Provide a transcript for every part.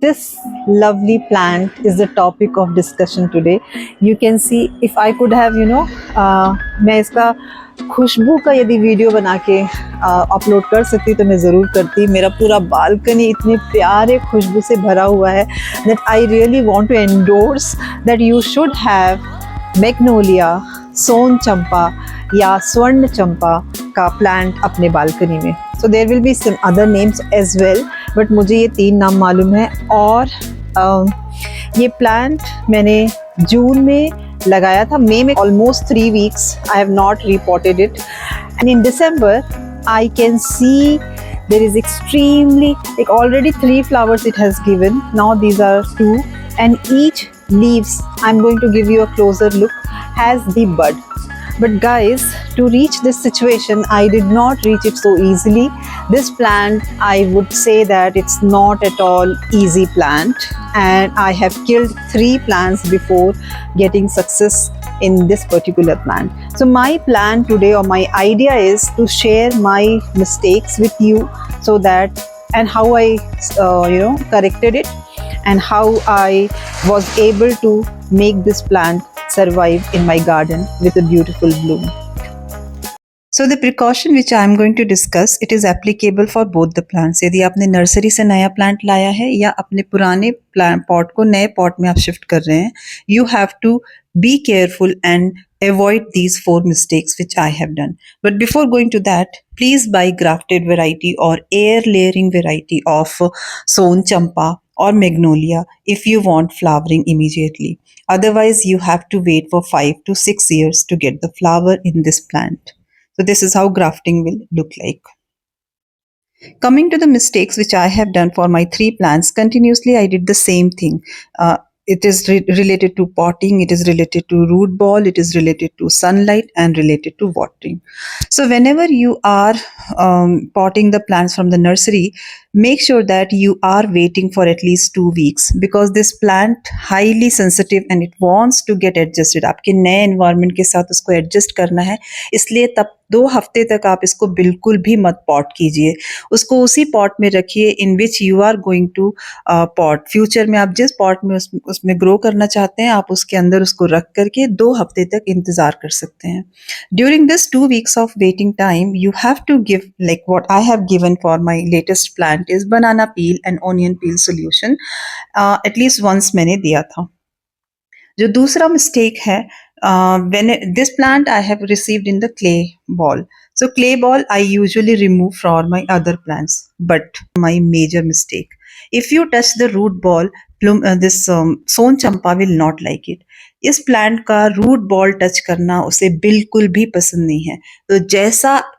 this lovely plant is the topic of discussion today. You can see if I could have मैं इसका खुशबू का यदि video बना के अपलोड कर सकती तो मैं ज़रूर करती। मेरा पूरा बालकनी इतने प्यारे खुशबू से भरा हुआ है that I really want to endorse that you should have magnolia, सोन चंपा या स्वर्ण चंपा का प्लांट अपने बालकनी में। So there will be some other names as well, but मुझे ये 3 नाम मालूम है। और ये प्लांट मैंने जून में लगाया था, मई में almost 3 weeks I have not reported it, and in December I can see there is extremely, like already 3 flowers it has given, now these are 2, and each leaves, I'm going to give you a closer look, has the bud. But guys, to reach this situation, I did not reach it so easily. This plant, I would say that it's not at all easy plant, and I have killed 3 plants before getting success in this particular plant. So my plan today, or my idea, is to share my mistakes with you, so that, and how I corrected it, and how I was able to make this plant survive in my garden with a beautiful bloom. So the precaution which I am going to discuss, it is applicable for both the plants. यदि आपने nursery से नया plant लाया है या अपने पुराने pot को नए पॉट में आप शिफ्ट कर रहे हैं, you have to be careful and avoid these 4 mistakes which I have done. But before going to that, please buy grafted variety or air layering variety of Son Champa or Magnolia if you want flowering immediately. Otherwise, you have to wait for 5 to 6 years to get the flower in this plant. So this is how grafting will look like. Coming to the mistakes which I have done for my 3 plants, continuously I did the same thing. It is related to potting, it is related to root ball, it is related to sunlight, and related to watering. So whenever you are potting the plants from the nursery, make sure that you are waiting for at least 2 weeks, because this plant highly sensitive and it wants to get adjusted. आपके नए environment के साथ उसको adjust करना है, इसलिए तब 2 हफ्ते तक आप इसको बिल्कुल भी मत पॉट कीजिए। उसको उसी पॉट में रखिए in which you are going to pot. Future में आप जिस पॉट में उसमें ग्रो करना चाहते हैं, आप उसके अंदर उसको रख करके 2 हफ्ते तक इंतज़ार कर सकते हैं। During this 2 weeks of waiting time, you have to give, like what I have given for my latest plant is banana peel and onion peel solution. At least once मैंने दिया था। जो दूसरा मिस्टेक है, when this plant I have received in the clay ball. So clay ball I usually remove from my other plants, but my major mistake, if you touch the root ball, this Son Champa will not like it. इस plant का root ball touch करना उसे बिल्कुल भी पसंद नहीं है। तो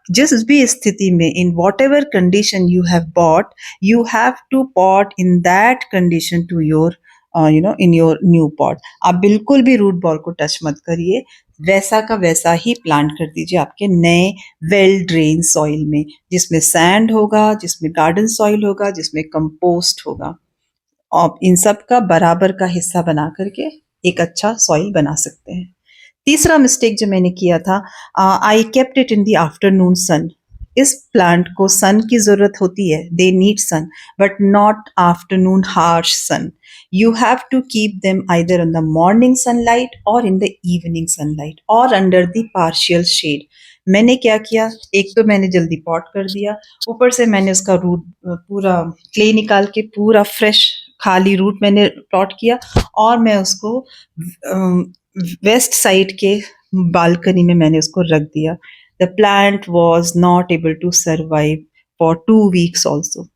जिस भी स्थिति में, in whatever condition you have bought, you have to pot in that condition to your in your new pot. आप बिल्कुल भी रूट बॉल को टच मत करिए, वैसा का वैसा ही प्लांट कर दीजिए आपके नए वेल ड्रेन सॉइल में, जिसमें सैंड होगा, जिसमें गार्डन सॉइल होगा, जिसमें कंपोस्ट होगा। आप इन सब का बराबर का हिस्सा बना करके एक अच्छा सॉइल बना सकते हैं। तीसरा मिस्टेक जो मैंने किया था, I kept it in the afternoon sun. इस प्लांट को सन की जरूरत होती है, they need sun, but not afternoon harsh sun. You have to keep them either in the morning sunlight or in the evening sunlight or under the partial shade. मैंने क्या किया, एक तो मैंने जल्दी पॉट कर दिया, ऊपर से मैंने उसका रूट पूरा क्ले निकाल के पूरा फ्रेश खाली रूट मैंने प्लॉट किया, और मैं उसको वेस्ट साइड के बालकनी में मैंने उसको रख दिया. The plant was not able to survive for 2 weeks also.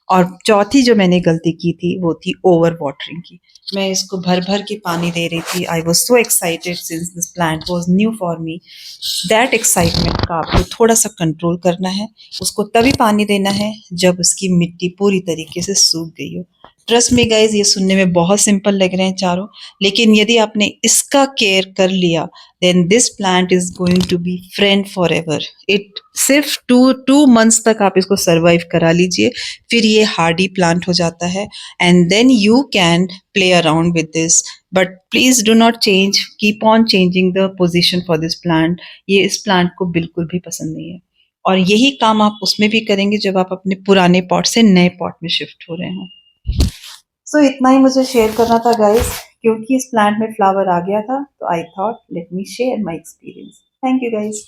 और चौथी जो मैंने गलती की थी वो थी ओवर वाटरिंग की. मैं इसको भर भर के पानी दे रही थी. I was so excited since this plant was new for me. That excitement का आपको थोड़ा सा कंट्रोल करना है. उसको तभी पानी देना है जब उसकी मिट्टी पूरी तरीके से सूख गई हो. ट्रस्ट मी गाइज, ये सुनने में बहुत सिंपल लग रहे हैं चारों, लेकिन यदि आपने इसका केयर कर लिया then this plant is going to be friend forever. इट सिर्फ 2 months तक आप इसको सर्वाइव करा लीजिए, फिर ये हार्डी प्लांट हो जाता है and then you can play around with this. But please do not change, keep on changing the position for this plant. ये इस प्लांट को बिल्कुल भी पसंद नहीं है, और यही काम आप उसमें भी करेंगे जब आप अपने पुराने पॉट से नए पॉट में शिफ्ट हो रहे हो. सो इतना ही मुझे शेयर करना था गाइस, क्योंकि इस प्लांट में फ्लावर आ गया था तो I thought let me share my experience. Thank you guys.